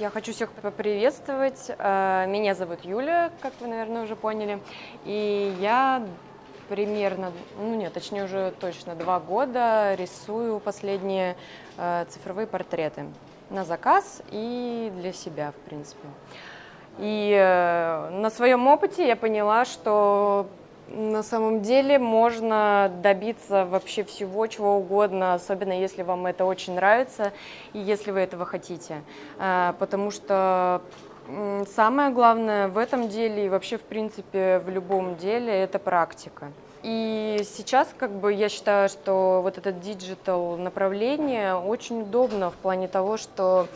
Я хочу всех поприветствовать. Меня зовут Юля, как вы, наверное, уже поняли. И я примерно, ну нет, точнее уже точно 2 года рисую последние цифровые портреты на заказ и для себя, в принципе. И на своем опыте я поняла, что на самом деле можно добиться вообще всего, чего угодно, особенно если вам это очень нравится и если вы этого хотите. Потому что самое главное в этом деле и вообще, в принципе, в любом деле – это практика. И сейчас как бы я считаю, что вот это диджитал направление очень удобно в плане того, что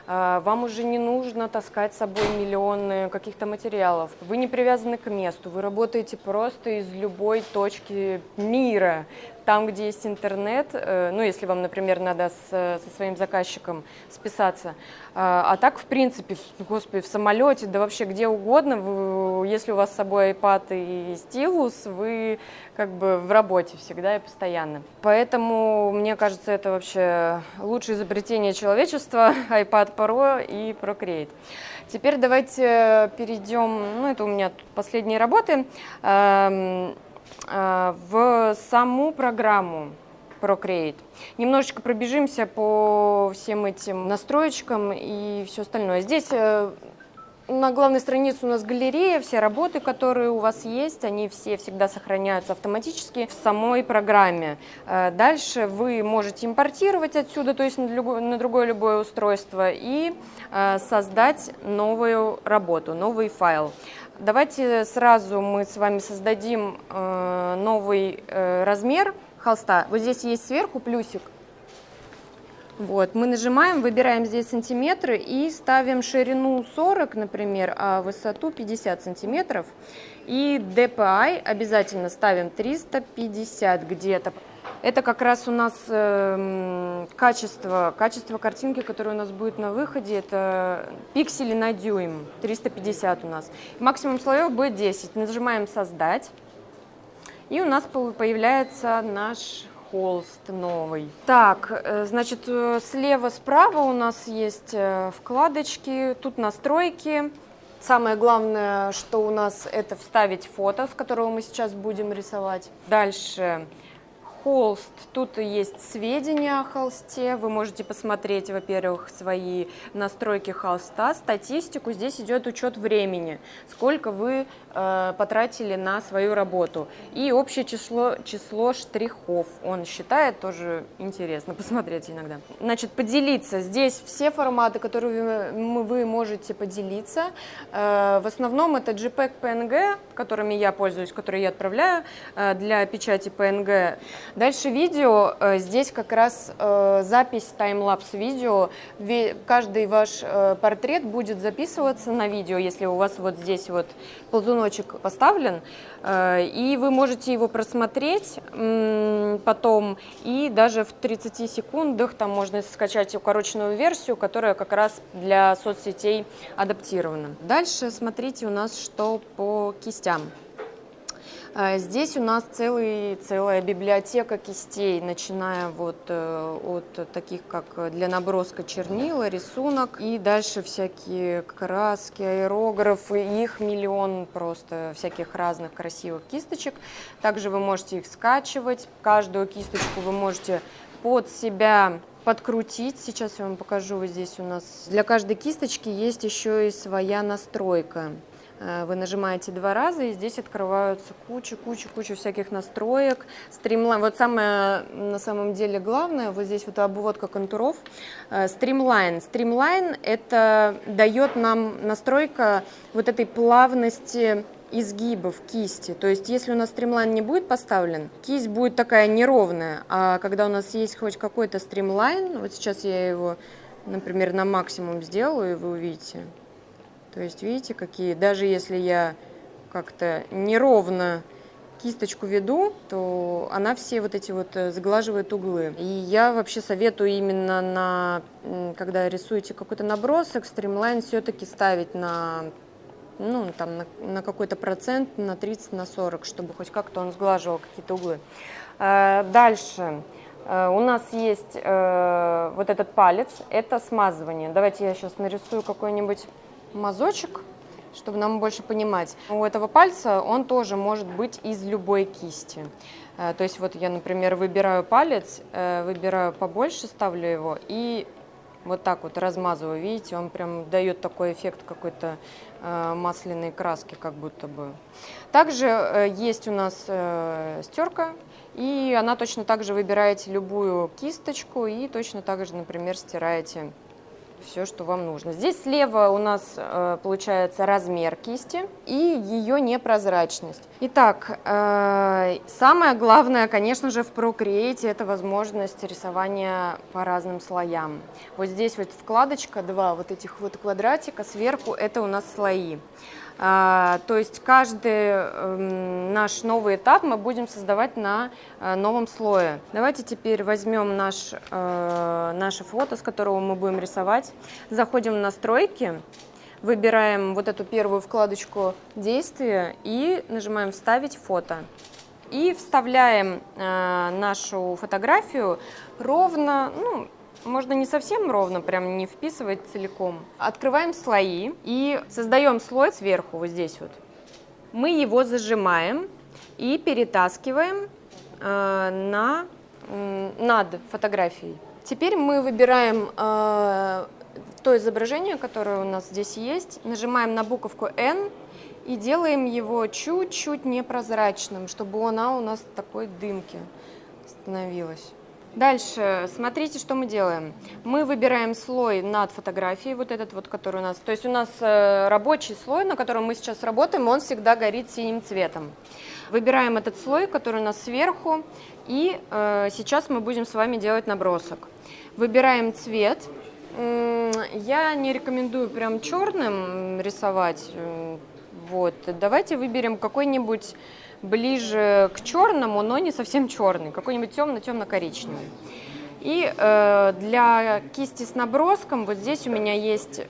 вам уже не нужно таскать с собой миллионы каких-то материалов. Вы не привязаны к месту, вы работаете просто из любой точки мира. Там, где есть интернет, ну, если вам, например, надо со своим заказчиком списаться. А так, в принципе, господи, в самолете, да вообще где угодно, если у вас с собой iPad и стилус, вы как бы в работе всегда и постоянно. Поэтому, мне кажется, это вообще лучшее изобретение человечества, iPad Pro и Procreate. Теперь давайте перейдем, ну, это у меня тут последние работы, в саму программу Procreate. Немножечко пробежимся по всем этим настроечкам и все остальное. Здесь на главной странице у нас галерея, все работы, которые у вас есть, они все всегда сохраняются автоматически в самой программе. Дальше вы можете импортировать отсюда, то есть на другое любое устройство, и создать новую работу, новый файл. Давайте сразу мы с вами создадим новый размер холста. Вот здесь есть сверху плюсик. Вот, мы нажимаем, выбираем здесь сантиметры и ставим ширину 40, например, а высоту 50 сантиметров. И DPI обязательно ставим 350 где-то. Это как раз у нас качество картинки, которая у нас будет на выходе, это пиксели на дюйм, 350 у нас. Максимум слоев будет 10. Нажимаем «Создать», и у нас появляется наш холст новый. Так, значит, слева-справа у нас есть вкладочки, тут настройки. Самое главное, что у нас, это вставить фото, с которого мы сейчас будем рисовать. Дальше холст. Тут есть сведения о холсте. Вы можете посмотреть, во-первых, свои настройки холста, статистику. Здесь идет учет времени, сколько вы потратили на свою работу. И общее число штрихов. Он считает, тоже интересно посмотреть иногда. Значит, поделиться. Здесь все форматы, которые вы можете поделиться. В основном это JPEG, PNG, которыми я пользуюсь, которые я отправляю для печати PNG. Дальше видео. Здесь как раз запись таймлапс видео. Каждый ваш портрет будет записываться на видео, если у вас вот здесь вот ползуночек поставлен, и вы можете его просмотреть потом, и даже в 30 секундах там можно скачать укороченную версию, которая как раз для соцсетей адаптирована. Дальше смотрите у нас, что по кистям. Здесь у нас целая библиотека кистей, начиная вот от таких, как для наброска чернила, рисунок, и дальше всякие краски, аэрографы, их миллион просто всяких разных красивых кисточек. Также вы можете их скачивать, каждую кисточку вы можете под себя подкрутить. Сейчас я вам покажу, вот здесь у нас для каждой кисточки есть еще и своя настройка. Вы нажимаете 2 раза, и здесь открываются куча всяких настроек. Стримлайн. Вот самое на самом деле главное, вот здесь вот обводка контуров. Стримлайн. Стримлайн – это дает нам настройка вот этой плавности изгибов кисти. То есть, если у нас стримлайн не будет поставлен, кисть будет такая неровная. А когда у нас есть хоть какой-то стримлайн, вот сейчас я его, например, на максимум сделаю, и вы увидите. То есть, видите, какие, даже если я как-то неровно кисточку веду, то она все вот эти вот сглаживает углы. И я вообще советую именно когда рисуете какой-то набросок, стримлайн все-таки ставить на какой-то процент, на 30, на 40, чтобы хоть как-то он сглаживал какие-то углы. Дальше. У нас есть вот этот палец, это смазывание. Давайте я сейчас нарисую какой-нибудь мазочек, чтобы нам больше понимать. У этого пальца он тоже может быть из любой кисти. То есть вот я, например, выбираю палец, выбираю побольше, ставлю его и вот так вот размазываю. Видите, он прям дает такой эффект какой-то масляной краски, как будто бы. Также есть у нас стерка, и она точно так же выбираете любую кисточку и точно так же, например, стираете все, что вам нужно. Здесь слева у нас получается размер кисти и ее непрозрачность. Итак, самое главное, конечно же, в Procreate это возможность рисования по разным слоям. Вот здесь вот вкладочка, два вот этих вот квадратика, сверху это у нас слои. То есть каждый наш новый этап мы будем создавать на новом слое. Давайте теперь возьмем наше фото, с которого мы будем рисовать. Заходим в настройки, выбираем вот эту первую вкладочку действия и нажимаем «Вставить фото». И вставляем нашу фотографию ровно, ну, можно не совсем ровно, прям не вписывать целиком. Открываем слои и создаем слой сверху, вот здесь вот. Мы его зажимаем и перетаскиваем над фотографией. Теперь мы выбираем то изображение, которое у нас здесь есть, нажимаем на буковку N и делаем его чуть-чуть непрозрачным, чтобы она у нас в такой дымке становилась. Дальше, смотрите, что мы делаем. Мы выбираем слой над фотографией, вот этот вот, который у нас. То есть у нас рабочий слой, на котором мы сейчас работаем, он всегда горит синим цветом. Выбираем этот слой, который у нас сверху, и сейчас мы будем с вами делать набросок. Выбираем цвет. Я не рекомендую прям черным рисовать. Вот. Давайте выберем какой-нибудь ближе к черному, но не совсем черный, какой-нибудь темно-темно-коричневый. И для кисти с наброском вот здесь у меня есть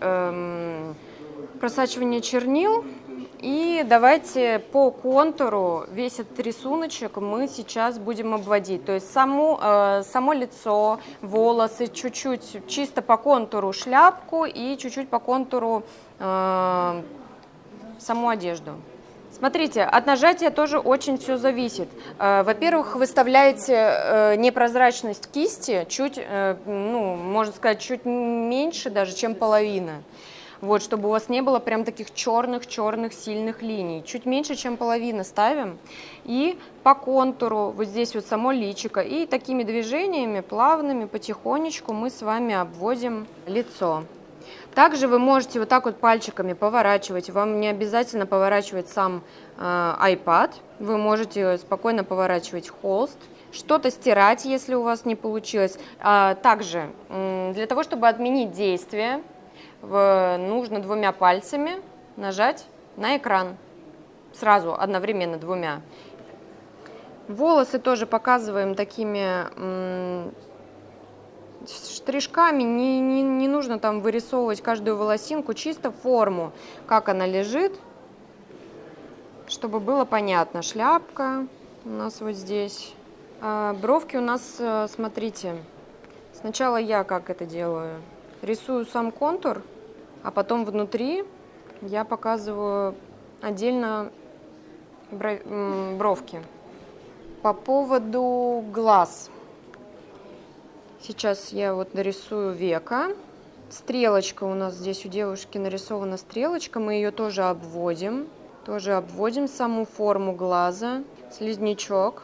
просачивание чернил. И давайте по контуру весь этот рисуночек мы сейчас будем обводить. То есть само лицо, волосы, чуть-чуть чисто по контуру шляпку и чуть-чуть по контуру саму одежду. Смотрите, от нажатия тоже очень все зависит. Во-первых, выставляете непрозрачность кисти чуть, ну, можно сказать, чуть меньше даже, чем половина. Вот, чтобы у вас не было прям таких черных сильных линий. Чуть меньше, чем половина ставим. И по контуру, вот здесь вот само личико. И такими движениями, плавными, потихонечку мы с вами обводим лицо. Также вы можете вот так вот пальчиками поворачивать. Вам не обязательно поворачивать сам iPad. Вы можете спокойно поворачивать холст. Что-то стирать, если у вас не получилось. Также для того, чтобы отменить действие, нужно двумя пальцами нажать на экран. Сразу, одновременно двумя. Волосы тоже показываем такими штришками. Не нужно там вырисовывать каждую волосинку, чисто форму, как она лежит, чтобы было понятно. Шляпка у нас вот здесь. Бровки у нас, смотрите, сначала я как это делаю. Рисую сам контур, а потом внутри я показываю отдельно бровки. По поводу глаз. Сейчас я вот нарисую века. Стрелочка у нас здесь у девушки нарисована стрелочка. Мы ее тоже обводим. Тоже обводим саму форму глаза. Слизнячок.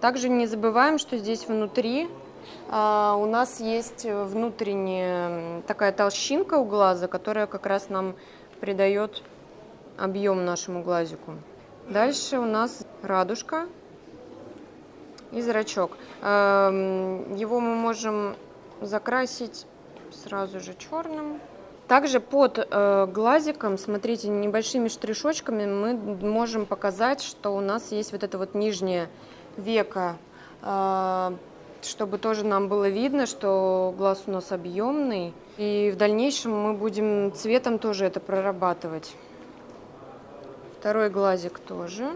Также не забываем, что здесь внутри у нас есть внутренняя такая толщинка у глаза, которая как раз нам придает объем нашему глазику. Дальше у нас радужка и зрачок. Его мы можем закрасить сразу же черным. Также под глазиком, смотрите, небольшими штришочками мы можем показать, что у нас есть вот это вот нижнее веко, чтобы тоже нам было видно, что глаз у нас объемный. И в дальнейшем мы будем цветом тоже это прорабатывать. Второй глазик тоже.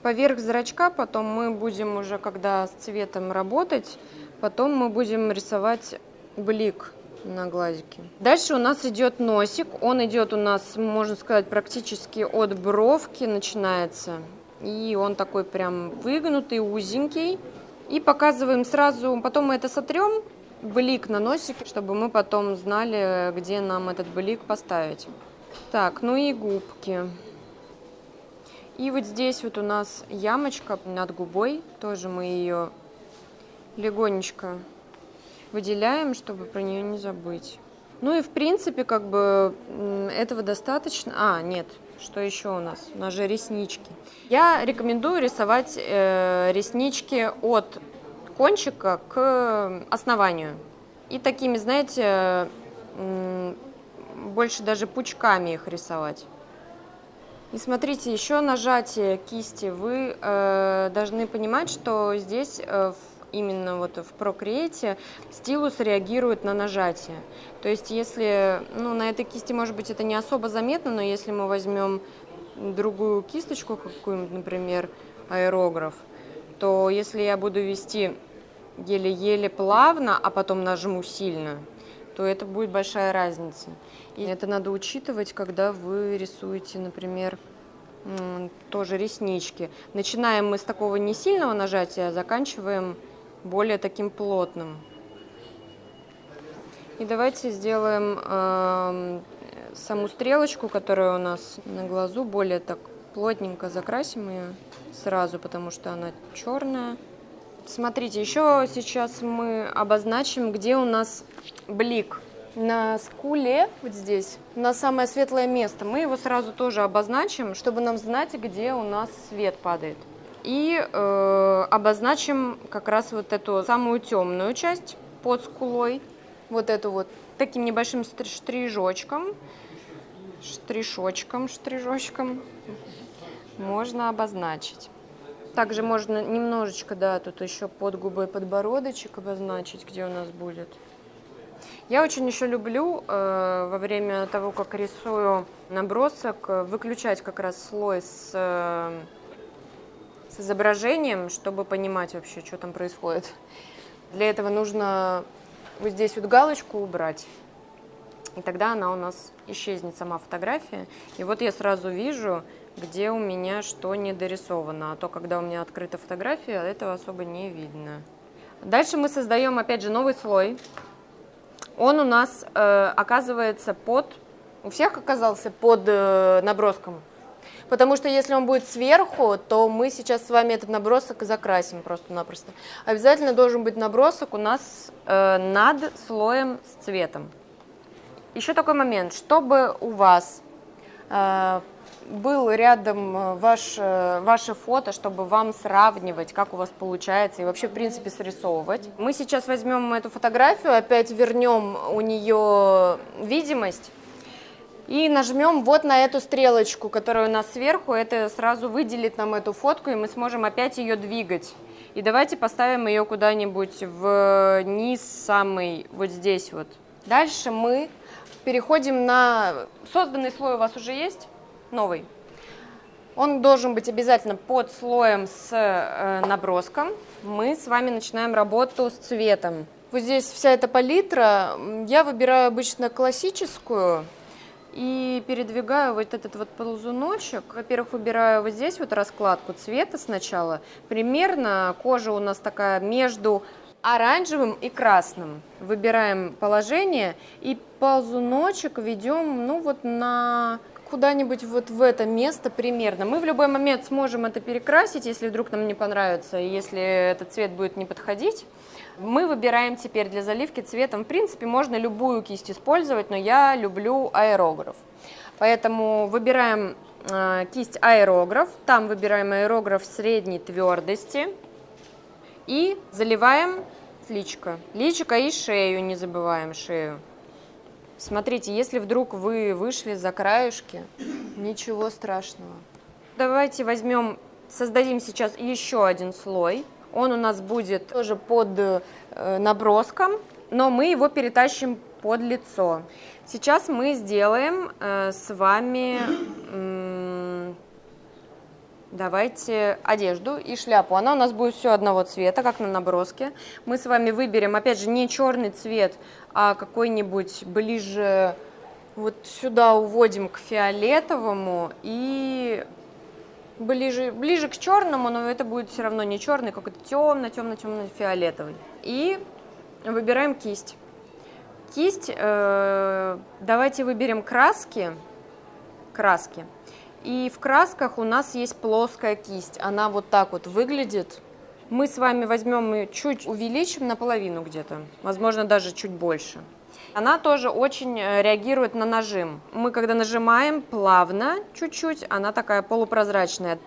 Поверх зрачка потом мы будем уже, когда с цветом работать, потом мы будем рисовать блик на глазике. Дальше у нас идет носик. Он идет у нас, можно сказать, практически от бровки начинается. И он такой прям выгнутый, узенький. И показываем сразу, потом мы это сотрем, блик на носике, чтобы мы потом знали, где нам этот блик поставить. Так, ну и губки. И вот здесь вот у нас ямочка над губой. Тоже мы ее легонечко выделяем, чтобы про нее не забыть. Ну и в принципе, как бы этого достаточно. А, нет, что еще у нас? У нас же реснички. Я рекомендую рисовать реснички от кончика к основанию. И такими, знаете, больше даже пучками их рисовать. И смотрите, еще нажатие кисти. Вы должны понимать, что здесь именно вот в Procreate стилус реагирует на нажатие. То есть если, ну, на этой кисти, может быть, это не особо заметно, но если мы возьмем другую кисточку, какую-нибудь, например, аэрограф, то если я буду вести еле-еле плавно, а потом нажму сильно, то это будет большая разница. И это надо учитывать, когда вы рисуете, например, тоже реснички. Начинаем мы с такого не сильного нажатия, а заканчиваем более таким плотным. И давайте сделаем саму стрелочку, которая у нас на глазу, более так плотненько закрасим ее сразу, потому что она черная. Смотрите, еще сейчас мы обозначим, где у нас блик. На скуле, вот здесь, на самое светлое место. Мы его сразу тоже обозначим, чтобы нам знать, где у нас свет падает. И обозначим как раз вот эту самую темную часть под скулой. Вот эту вот таким небольшим штришочком можно обозначить. Также можно немножечко, да, тут еще под губой подбородочек обозначить, где у нас будет. Я очень еще люблю во время того, как рисую набросок, выключать как раз слой с изображением, чтобы понимать вообще, что там происходит. Для этого нужно вот здесь вот галочку убрать, и тогда она у нас исчезнет, сама фотография. И вот я сразу вижу, где у меня что не дорисовано, а то, когда у меня открыта фотография, этого особо не видно. Дальше мы создаем, опять же, новый слой. Он у нас оказывается у всех оказался под наброском. Потому что если он будет сверху, то мы сейчас с вами этот набросок закрасим просто-напросто. Обязательно должен быть набросок у нас над слоем с цветом. Еще такой момент, чтобы у вас был рядом ваше фото, чтобы вам сравнивать, как у вас получается, и вообще, в принципе, срисовывать. Мы сейчас возьмем эту фотографию, опять вернем у нее видимость и нажмем вот на эту стрелочку, которая у нас сверху. Это сразу выделит нам эту фотку, и мы сможем опять ее двигать. И давайте поставим ее куда-нибудь вниз, самый, вот здесь вот. Дальше мы переходим на... Созданный слой у вас уже есть? Новый. Он должен быть обязательно под слоем с наброском. Мы с вами начинаем работу с цветом. Вот здесь вся эта палитра. Я выбираю обычно классическую и передвигаю вот этот вот ползуночек. Во-первых, выбираю вот здесь вот раскладку цвета сначала. Примерно кожа у нас такая между оранжевым и красным. Выбираем положение и ползуночек ведем, ну вот на куда-нибудь вот в это место примерно. Мы в любой момент сможем это перекрасить, если вдруг нам не понравится, и если этот цвет будет не подходить. Мы выбираем теперь для заливки цветом. В принципе, можно любую кисть использовать, но я люблю аэрограф. Поэтому выбираем кисть аэрограф. Там выбираем аэрограф средней твердости. И заливаем личико. Личико и шею, не забываем шею. Смотрите, если вдруг вы вышли за краешки, ничего страшного. Давайте создадим сейчас еще один слой. Он у нас будет тоже под наброском, но мы его перетащим под лицо. Сейчас мы сделаем с вами давайте одежду и шляпу. Она у нас будет все одного цвета, как на наброске. Мы с вами выберем, опять же, не черный цвет, а какой-нибудь ближе, вот сюда уводим к фиолетовому и ближе к черному, но это будет все равно не черный, какой-то темно-темно-темно-фиолетовый. И выбираем кисть. Кисть, давайте выберем краски. И в красках у нас есть плоская кисть. Она вот так вот выглядит. Мы с вами возьмем и чуть увеличим наполовину где-то, возможно, даже чуть больше. Она тоже очень реагирует на нажим. Мы когда нажимаем плавно, чуть-чуть, она такая полупрозрачная.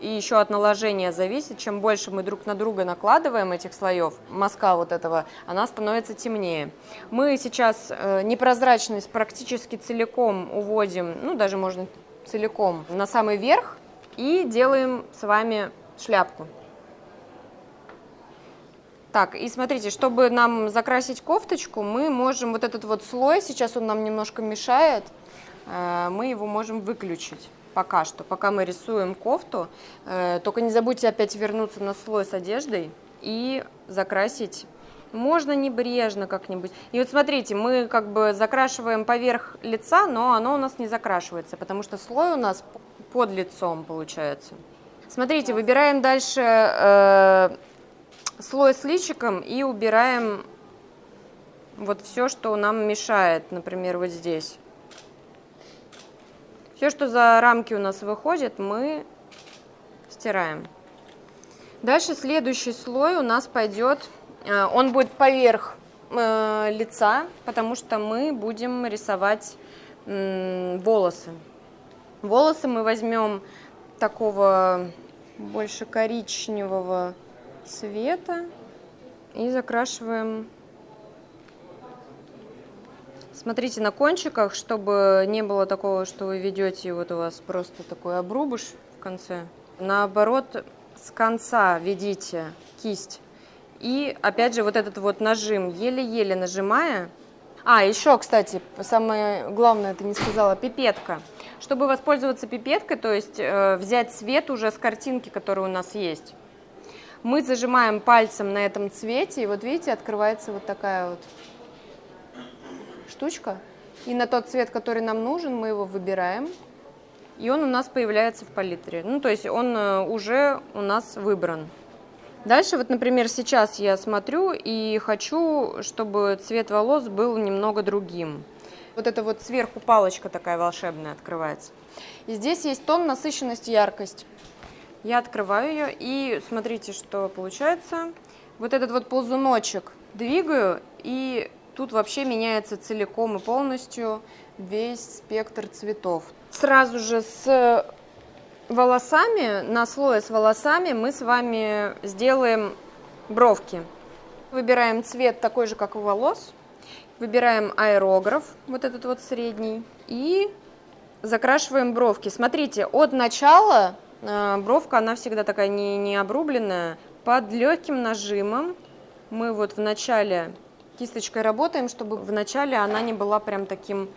И еще от наложения зависит, чем больше мы друг на друга накладываем этих слоев, мазка вот этого, она становится темнее. Мы сейчас непрозрачность практически целиком уводим, ну даже можно целиком, на самый верх и делаем с вами шляпку. Так, и смотрите, чтобы нам закрасить кофточку, мы можем вот этот вот слой, сейчас он нам немножко мешает, мы его можем выключить пока что, пока мы рисуем кофту. Только не забудьте опять вернуться на слой с одеждой и закрасить. Можно небрежно как-нибудь. И вот смотрите, мы как бы закрашиваем поверх лица, но оно у нас не закрашивается, потому что слой у нас под лицом получается. Смотрите, выбираем дальше слой с личиком и убираем вот все, что нам мешает, например, вот здесь. Все, что за рамки у нас выходит, мы стираем. Дальше следующий слой у нас пойдет, он будет поверх лица, потому что мы будем рисовать волосы. Волосы мы возьмем такого больше коричневого цвета и закрашиваем. Смотрите на кончиках, чтобы не было такого, что вы ведете, и вот у вас просто такой обрубыш в конце. Наоборот, с конца ведите кисть. И опять же вот этот вот нажим, еле-еле нажимая. Еще, кстати, самое главное, ты не сказала, пипетка. Чтобы воспользоваться пипеткой, то есть взять цвет уже с картинки, которая у нас есть, мы зажимаем пальцем на этом цвете, и вот видите, открывается вот такая вот штучка. И на тот цвет, который нам нужен, мы его выбираем, и он у нас появляется в палитре. Ну, то есть он уже у нас выбран. Дальше, вот, например, сейчас я смотрю и хочу, чтобы цвет волос был немного другим. Вот это вот сверху палочка такая волшебная открывается. И здесь есть тон, насыщенность, яркость. Я открываю ее, и смотрите, что получается. Вот этот вот ползуночек двигаю, и тут вообще меняется целиком и полностью весь спектр цветов. Сразу же с волосами, на слое с волосами мы с вами сделаем бровки. Выбираем цвет такой же, как у волос. Выбираем аэрограф, вот этот вот средний, и закрашиваем бровки. Смотрите, от начала бровка, она всегда такая не обрубленная. Под легким нажимом мы вот в начале кисточкой работаем, чтобы в начале она не была прям таким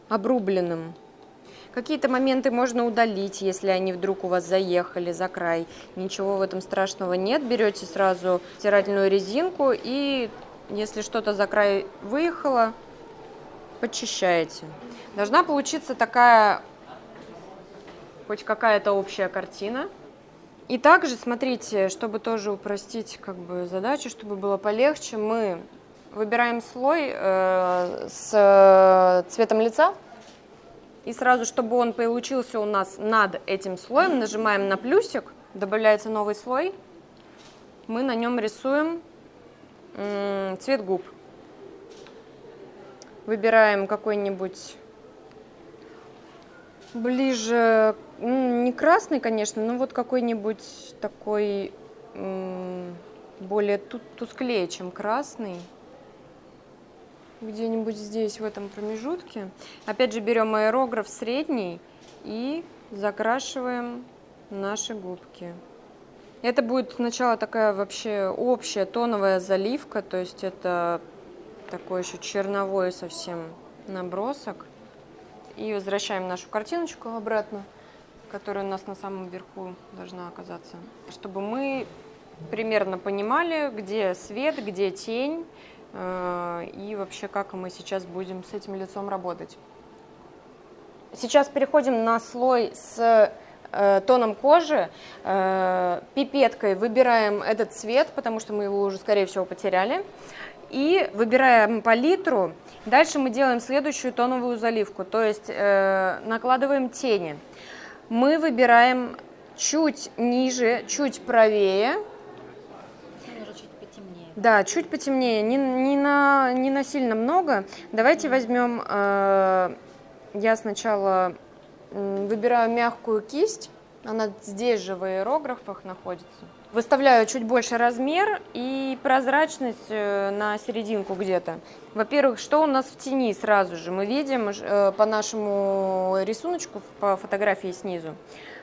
обрубленным. Какие-то моменты можно удалить, если они вдруг у вас заехали за край. Ничего в этом страшного нет. Берете сразу стирательную резинку и, если что-то за край выехало, подчищаете. Должна получиться такая, хоть какая-то общая картина. И также, смотрите, чтобы тоже упростить задачу, чтобы было полегче, мы выбираем слой с цветом лица. И сразу, чтобы он получился у нас над этим слоем, нажимаем на плюсик, добавляется новый слой, мы на нем рисуем цвет губ. Выбираем какой-нибудь ближе, не красный, конечно, но вот какой-нибудь такой более тусклее, чем красный. Где-нибудь здесь, в этом промежутке. Опять же берем аэрограф средний и закрашиваем наши губки. Это будет сначала такая вообще общая тоновая заливка, то есть это такой еще черновой совсем набросок. И возвращаем нашу картиночку обратно. которая у нас на самом верху должна оказаться, чтобы мы примерно понимали, где свет, где тень, и вообще как мы сейчас будем с этим лицом работать. Сейчас переходим на слой с тоном кожи. Пипеткой выбираем этот цвет, потому что мы его уже, скорее всего, потеряли. И выбираем палитру. Дальше мы делаем следующую тоновую заливку, то есть накладываем тени. Мы выбираем чуть ниже, чуть правее. Чуть потемнее. Да, чуть потемнее, не на сильно много. Давайте возьмем, я сначала выбираю мягкую кисть, она здесь же в аэрографах находится. Выставляю чуть больше размер и прозрачность на серединку где-то. Во-первых, что у нас в тени сразу же? Мы видим по нашему рисунку, по фотографии снизу,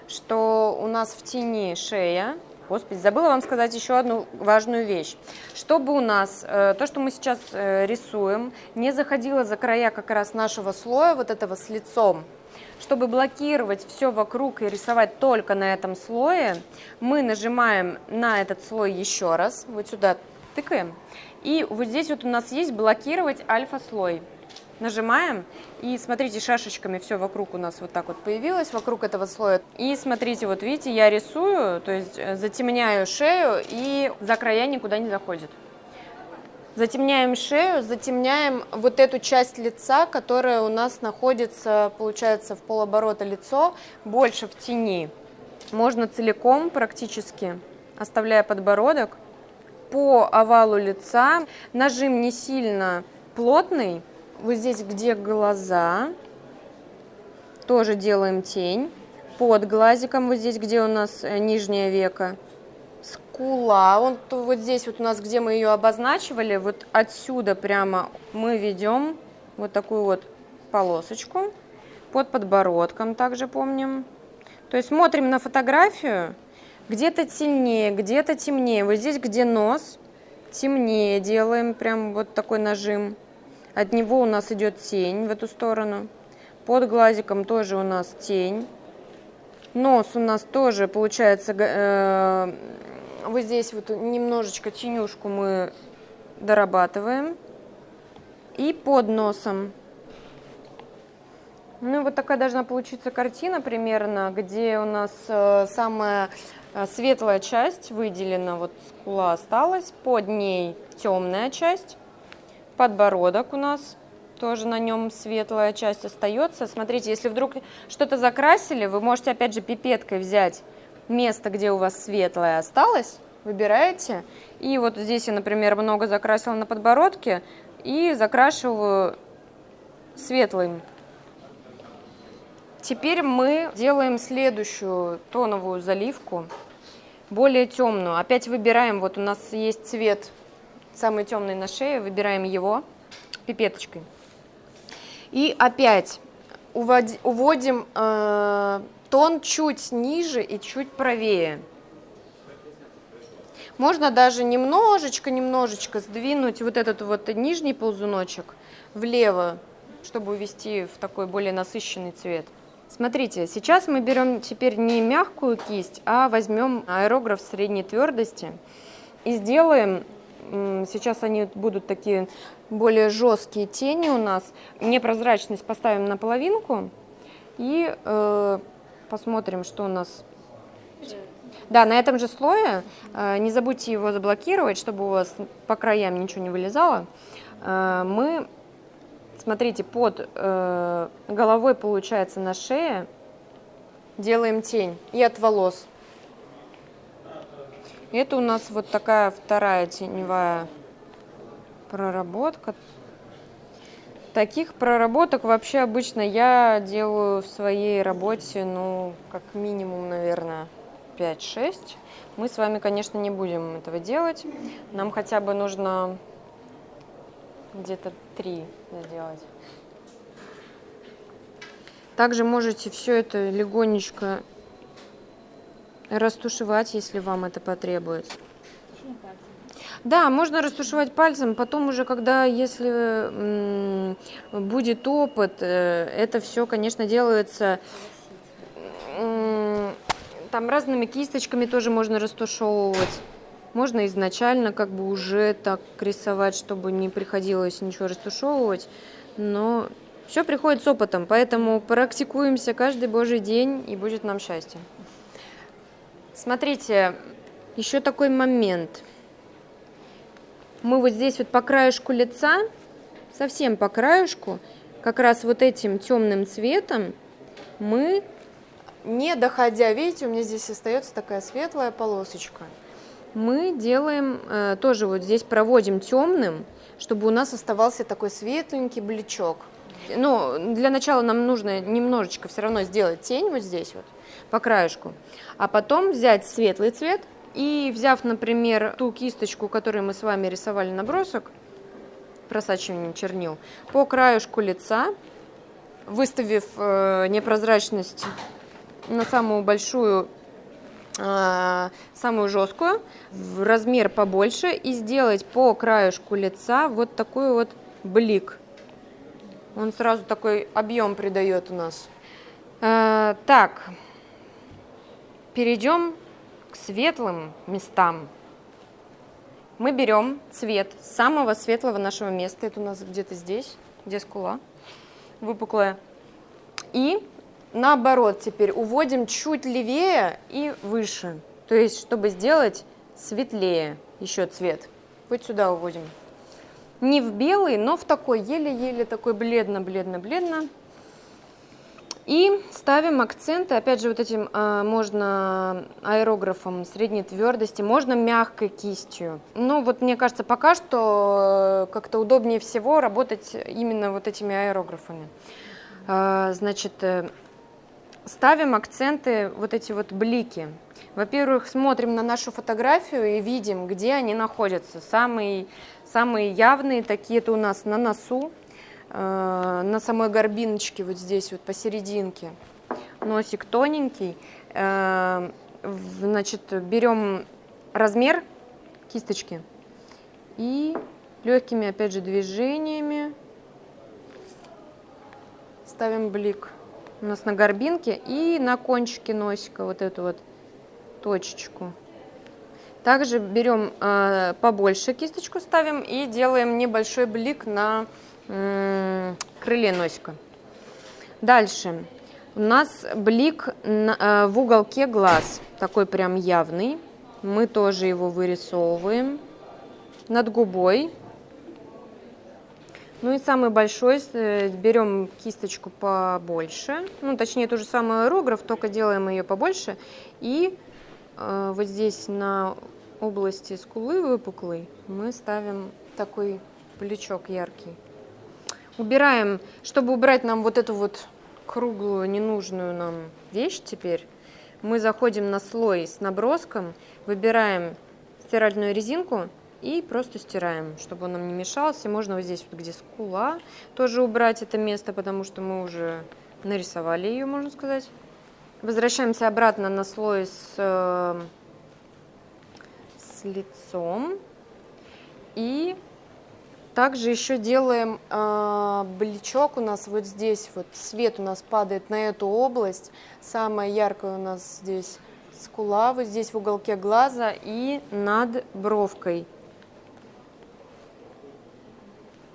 что у нас в тени шея. Господи, забыла вам сказать еще одну важную вещь. Чтобы у нас то, что мы сейчас рисуем, не заходило за края как раз нашего слоя, вот этого с лицом. Чтобы блокировать все вокруг и рисовать только на этом слое, мы нажимаем на этот слой еще раз, вот сюда тыкаем, и вот здесь вот у нас есть блокировать альфа-слой. Нажимаем, и смотрите, шашечками все вокруг у нас вот так вот появилось, вокруг этого слоя. И смотрите, вот видите, я рисую, то есть затемняю шею, и за края никуда не заходит. Затемняем шею, затемняем вот эту часть лица, которая у нас находится, получается, в полоборота лицо, больше в тени. Можно целиком практически, оставляя подбородок, по овалу лица. Нажим не сильно плотный. Вот здесь, где глаза, тоже делаем тень. Под глазиком, вот здесь, где у нас нижнее веко. Скула, вот здесь вот у нас, где мы ее обозначивали, вот отсюда прямо мы ведем вот такую вот полосочку. Под подбородком также помним. То есть смотрим на фотографию, где-то сильнее, где-то темнее. Вот здесь, где нос, темнее делаем прям вот такой нажим. От него у нас идет тень в эту сторону. Под глазиком тоже у нас тень. Нос у нас тоже получается, вот здесь вот немножечко тенюшку мы дорабатываем. И под носом. Ну, вот такая должна получиться картина примерно, где у нас самая светлая часть выделена, вот скула осталась, под ней темная часть, подбородок у нас тоже на нем светлая часть остается. Смотрите, если вдруг что-то закрасили, вы можете опять же пипеткой взять место, где у вас светлое осталось, выбираете. И вот здесь я, например, много закрасила на подбородке и закрашиваю светлым. Теперь мы делаем следующую тоновую заливку, более темную. Опять выбираем, вот у нас есть цвет самый темный на шее, выбираем его пипеточкой. И опять уводим тон чуть ниже и чуть правее. Можно даже немножечко сдвинуть вот этот вот нижний ползуночек влево, чтобы увести в такой более насыщенный цвет. Смотрите, сейчас мы берем теперь не мягкую кисть, а возьмем аэрограф средней твердости и сделаем, сейчас они будут такие более жесткие тени у нас, непрозрачность поставим на половинку и посмотрим, что у нас. Да, на этом же слое, не забудьте его заблокировать, чтобы у вас по краям ничего не вылезало. Мы, смотрите, под головой, получается, на шее делаем тень и от волос. Это у нас вот такая вторая теневая проработка. Таких проработок вообще обычно я делаю в своей работе, ну, как минимум, наверное, 5-6. Мы с вами, конечно, не будем этого делать. Нам хотя бы нужно где-то 3 сделать. Также можете все это легонечко растушевать, если вам это потребуется. Да, можно растушевать пальцем, потом уже, когда, если будет опыт, это все, конечно, делается Там разными кисточками тоже можно растушевывать. Можно изначально как бы уже так рисовать, чтобы не приходилось ничего растушевывать. Но все приходит с опытом, поэтому практикуемся каждый божий день, и будет нам счастье. Смотрите, еще такой момент. Мы вот здесь вот по краешку лица, совсем по краешку, как раз вот этим темным цветом мы, не доходя, видите, у меня здесь остается такая светлая полосочка, мы делаем, тоже вот здесь проводим темным, чтобы у нас оставался такой светленький бличок. Ну, для начала нам нужно немножечко все равно сделать тень вот здесь вот, по краешку, а потом взять светлый цвет и, взяв, например, ту кисточку, которую мы с вами рисовали набросок, просачиванием чернил, по краешку лица, выставив непрозрачность на самую большую, самую жесткую, в размер побольше, и сделать по краешку лица вот такой вот блик. Он сразу такой объем придает у нас. Так, перейдем к светлым местам. Мы берем цвет самого светлого нашего места. Это у нас где-то здесь, где скула выпуклая. И наоборот теперь уводим чуть левее и выше. То есть, чтобы сделать светлее еще цвет. Вот сюда уводим. Не в белый, но в такой еле-еле такой бледно-бледно-бледно. И ставим акценты, опять же, вот этим можно аэрографом средней твердости, можно мягкой кистью. Ну, вот мне кажется, пока что как-то удобнее всего работать именно вот этими аэрографами. Значит, ставим акценты, вот эти вот блики. Во-первых, смотрим на нашу фотографию и видим, где они находятся. Самые явные такие это у нас на носу. На самой горбиночке, вот здесь вот посерединке. Носик тоненький. Значит, берем размер кисточки и легкими, опять же, движениями ставим блик у нас на горбинке и на кончике носика вот эту вот точечку. Также берем побольше кисточку, ставим и делаем небольшой блик на крыле носика. Дальше у нас блик в уголке глаз, такой прям явный. Мы тоже его вырисовываем над губой. Ну и самый большой, берем кисточку побольше, ну точнее ту же самую аэрограф, только делаем ее побольше. И вот здесь на области скулы выпуклой мы ставим такой бличок яркий. Убираем, чтобы убрать нам вот эту вот круглую, ненужную нам вещь теперь, мы заходим на слой с наброском, выбираем стиральную резинку и просто стираем, чтобы он нам не мешался. Можно вот здесь, вот, где скула, тоже убрать это место, потому что мы уже нарисовали ее, можно сказать. Возвращаемся обратно на слой с лицом. И также еще делаем бличок у нас вот здесь, вот свет у нас падает на эту область. Самая яркая у нас здесь скула, вот здесь в уголке глаза и над бровкой.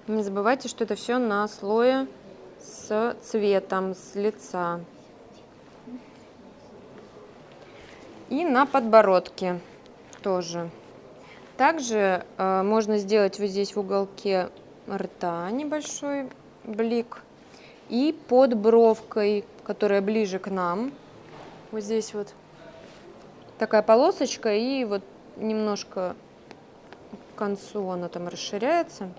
Не забывайте, что это все на слое с цветом, с лица. И на подбородке тоже. Также можно сделать вот здесь в уголке рта небольшой блик. И под бровкой, которая ближе к нам. Вот здесь вот такая полосочка. И вот немножко к концу она там расширяется.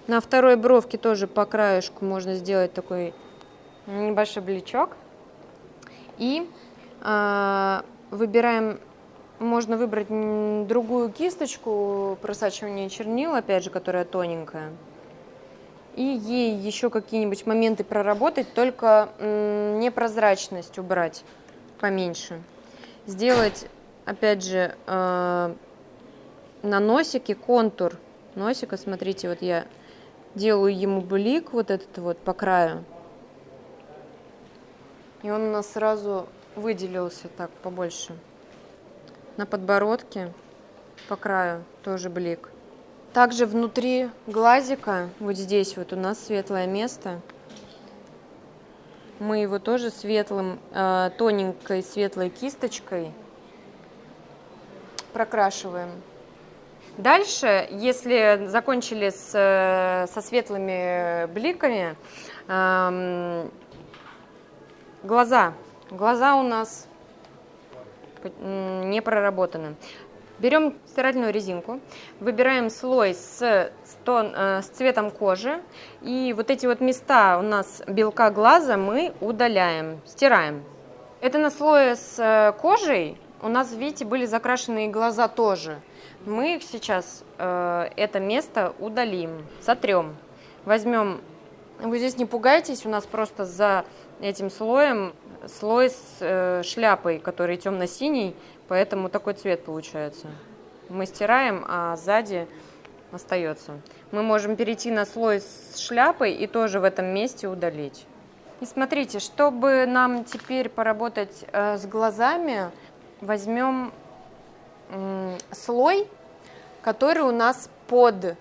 На второй бровке тоже по краешку можно сделать такой небольшой бличок. И выбираем, можно выбрать другую кисточку просачивания чернил, опять же, которая тоненькая. И ей еще какие-нибудь моменты проработать, только непрозрачность убрать поменьше. Сделать, опять же, на носике контур носика. Смотрите, вот я делаю ему блик вот этот вот по краю. И он у нас сразу выделился так побольше. На подбородке по краю тоже блик. Также внутри глазика, вот здесь вот у нас светлое место. Мы его тоже светлым, тоненькой светлой кисточкой прокрашиваем. Дальше, если закончили со светлыми бликами, глаза. Глаза у нас не проработаны. Берем стирательную резинку, выбираем слой с цветом кожи, и вот эти вот места у нас белка глаза мы удаляем, стираем. Это на слое с кожей у нас, видите, были закрашенные глаза тоже. Мы их сейчас, это место удалим, сотрем. Возьмем, вы здесь не пугайтесь, у нас просто за этим слоем слой с шляпой, который темно-синий, поэтому такой цвет получается. Мы стираем, а сзади остается. Мы можем перейти на слой с шляпой и тоже в этом месте удалить. И смотрите, чтобы нам теперь поработать с глазами, возьмем слой, который у нас под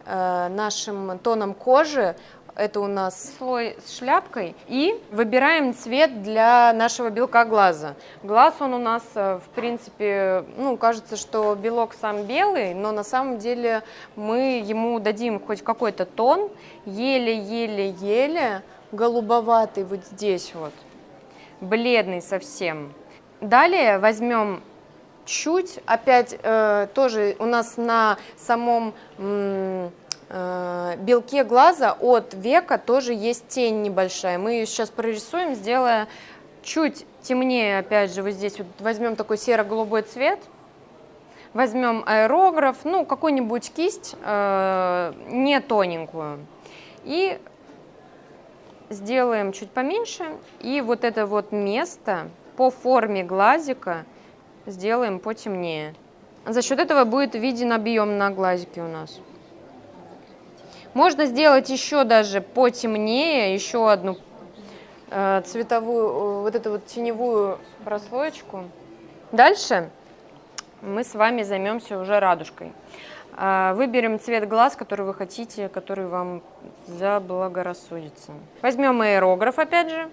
нашим тоном кожи. Это у нас слой с шляпкой. И выбираем цвет для нашего белка глаза. Глаз он у нас, в принципе, ну, кажется, что белок сам белый, но на самом деле мы ему дадим хоть какой-то тон, еле-еле-еле голубоватый вот здесь вот, бледный совсем. Далее возьмем чуть, опять тоже у нас на самом белке глаза от века тоже есть тень небольшая. Мы ее сейчас прорисуем, сделая чуть темнее, опять же, вот здесь вот возьмем такой серо-голубой цвет, возьмем аэрограф, ну, какую-нибудь кисть, не тоненькую, и сделаем чуть поменьше, и вот это вот место по форме глазика сделаем потемнее. За счет этого будет виден объем на глазике у нас. Можно сделать еще даже потемнее, еще одну цветовую, вот эту вот теневую прослоечку. Дальше мы с вами займемся уже радужкой. Выберем цвет глаз, который вы хотите, который вам заблагорассудится. Возьмем аэрограф опять же.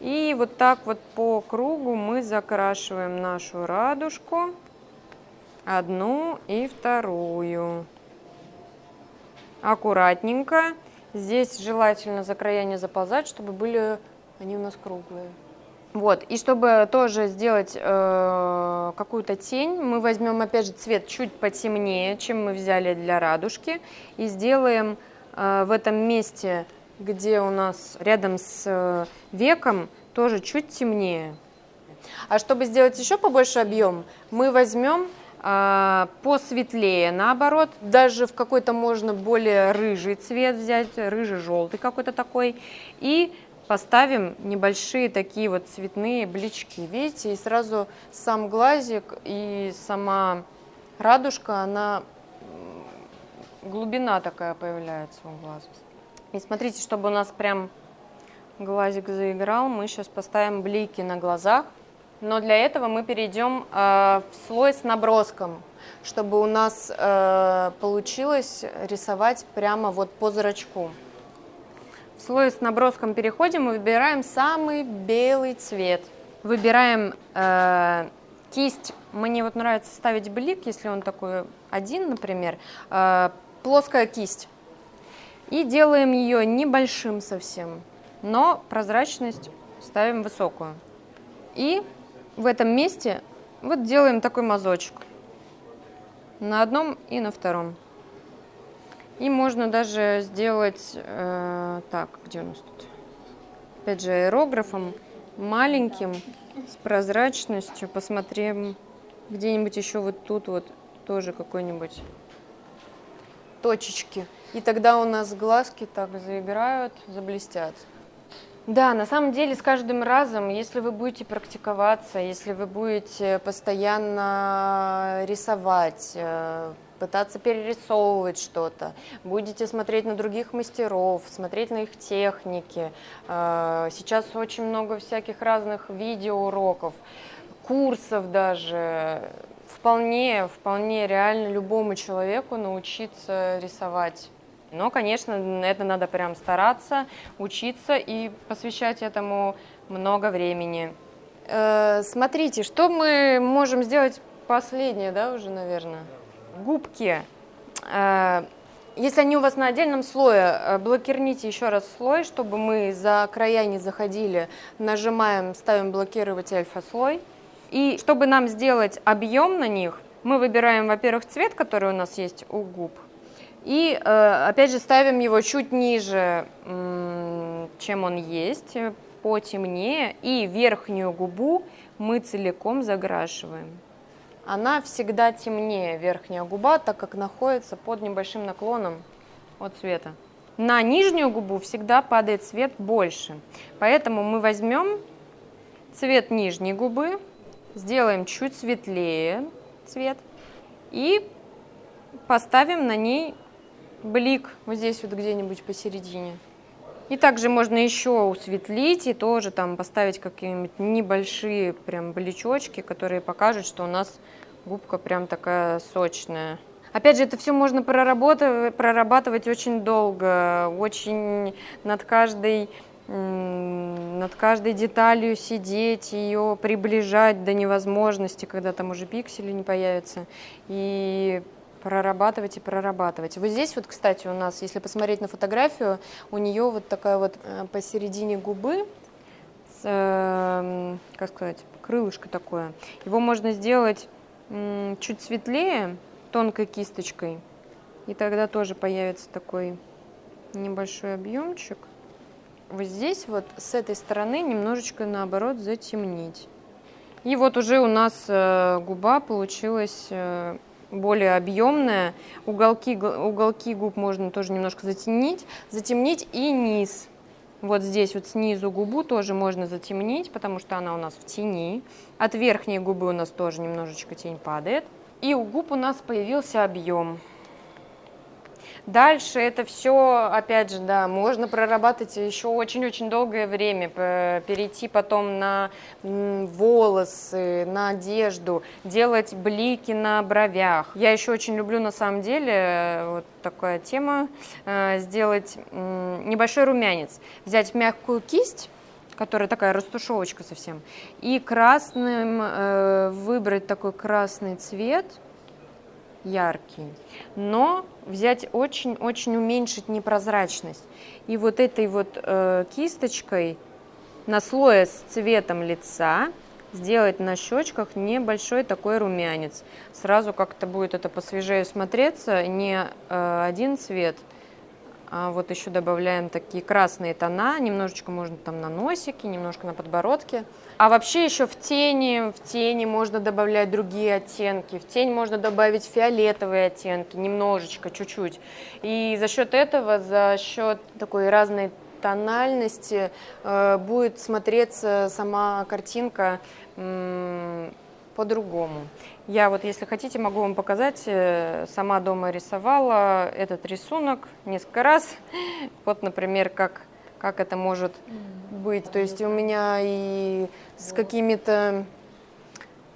И вот так вот по кругу мы закрашиваем нашу радужку. Одну и вторую. Аккуратненько. Здесь желательно за края не заползать, чтобы были они у нас круглые. Вот, и чтобы тоже сделать какую-то тень, мы возьмем опять же цвет чуть потемнее, чем мы взяли для радужки, и сделаем в этом месте, где у нас рядом с веком, тоже чуть темнее. А чтобы сделать еще побольше объем, мы возьмем посветлее, наоборот, даже в какой-то можно более рыжий цвет взять, рыжий-желтый какой-то такой, и поставим небольшие такие вот цветные блички, видите, и сразу сам глазик и сама радужка, она, глубина такая появляется у глаза. И смотрите, чтобы у нас прям глазик заиграл, мы сейчас поставим блики на глазах. Но для этого мы перейдем в слой с наброском, чтобы у нас получилось рисовать прямо вот по зрачку. В слой с наброском переходим и выбираем самый белый цвет. Выбираем кисть. Мне вот нравится ставить блик, если он такой один, например, плоская кисть. И делаем ее небольшим совсем, но прозрачность ставим высокую. И в этом месте вот делаем такой мазочек на одном и на втором. И можно даже сделать так, где у нас тут? Опять же аэрографом маленьким, с прозрачностью. Посмотрим где-нибудь еще вот тут вот тоже какой-нибудь точечки. И тогда у нас глазки так заиграют, заблестят. Да, на самом деле с каждым разом, если вы будете практиковаться, если вы будете постоянно рисовать, пытаться перерисовывать что-то, будете смотреть на других мастеров, смотреть на их техники. Сейчас очень много всяких разных видеоуроков, курсов даже. Вполне реально любому человеку научиться рисовать. Но, конечно, это надо прям стараться, учиться и посвящать этому много времени. Смотрите, что мы можем сделать последнее, да, уже, наверное? Губки. Если они у вас на отдельном слое, блокирните еще раз слой, чтобы мы за края не заходили. Нажимаем, ставим блокировать альфа-слой. И чтобы нам сделать объем на них, мы выбираем, во-первых, цвет, который у нас есть у губ. И, опять же, ставим его чуть ниже, чем он есть, потемнее. И верхнюю губу мы целиком закрашиваем. Она всегда темнее, верхняя губа, так как находится под небольшим наклоном от цвета. На нижнюю губу всегда падает цвет больше. Поэтому мы возьмем цвет нижней губы, сделаем чуть светлее цвет и поставим на ней блик вот здесь вот где-нибудь посередине. И также можно еще усветлить и тоже там поставить какие-нибудь небольшие прям бличочки, которые покажут, что у нас губка прям такая сочная. Опять же, это все можно прорабатывать очень долго, очень над каждой деталью сидеть, ее приближать до невозможности, когда там уже пиксели не появятся. И прорабатывать и прорабатывать. Вот здесь вот, кстати, у нас, если посмотреть на фотографию, у нее вот такая вот посередине губы, как сказать, крылышко такое. Его можно сделать чуть светлее, тонкой кисточкой, и тогда тоже появится такой небольшой объемчик. Вот здесь вот с этой стороны немножечко наоборот затемнить. И вот уже у нас губа получилась более объемная. Уголки губ можно тоже немножко затемнить и низ. Вот здесь вот снизу губу тоже можно затемнить, потому что она у нас в тени. От верхней губы у нас тоже немножечко тень падает. И у губ у нас появился объем. Дальше это все, опять же, да, можно прорабатывать еще очень-очень долгое время, перейти потом на волосы, на одежду, делать блики на бровях. Я еще очень люблю, на самом деле, вот такая тема, сделать небольшой румянец. Взять мягкую кисть, которая такая растушевочка совсем, и красным выбрать такой красный цвет, яркий, но взять очень уменьшить непрозрачность. И вот этой вот кисточкой на слое с цветом лица сделать на щечках небольшой такой румянец. Сразу как-то будет это посвежее смотреться, не один цвет, а вот еще добавляем такие красные тона, немножечко можно там на носике, немножко на подбородке. А вообще еще в тени можно добавлять другие оттенки, в тень можно добавить фиолетовые оттенки, немножечко, чуть-чуть. И за счет этого, за счет такой разной тональности будет смотреться сама картинка по-другому. Я вот, если хотите, могу вам показать, сама дома рисовала этот рисунок несколько раз. Вот, например, как это может быть. То есть у меня и с какими-то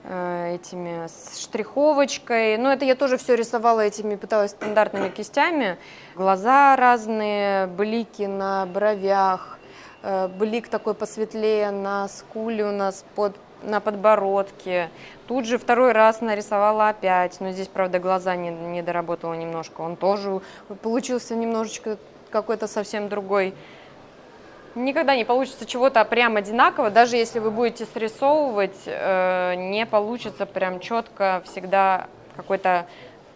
этими, с штриховочкой. Но это я тоже все рисовала этими, пыталась стандартными кистями. Глаза разные, блики на бровях, блик такой посветлее на скуле у нас на подбородке. Тут же второй раз нарисовала опять, но здесь, правда, глаза не доработала немножко. Он тоже получился немножечко какой-то совсем другой. Никогда не получится чего-то прям одинаково, даже если вы будете срисовывать, не получится прям четко всегда какой-то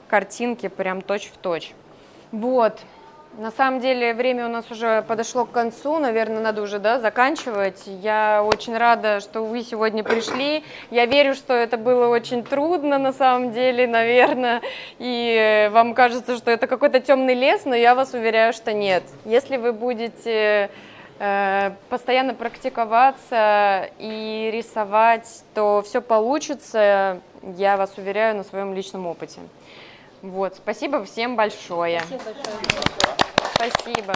картинки прям точь-в-точь. Вот. На самом деле время у нас уже подошло к концу, наверное, надо уже, да, заканчивать. Я очень рада, что вы сегодня пришли. Я верю, что это было очень трудно на самом деле, наверное, и вам кажется, что это какой-то темный лес, но я вас уверяю, что нет. Если вы будете постоянно практиковаться и рисовать, то все получится, я вас уверяю, на своем личном опыте. Вот, спасибо всем большое. Спасибо большое. Спасибо.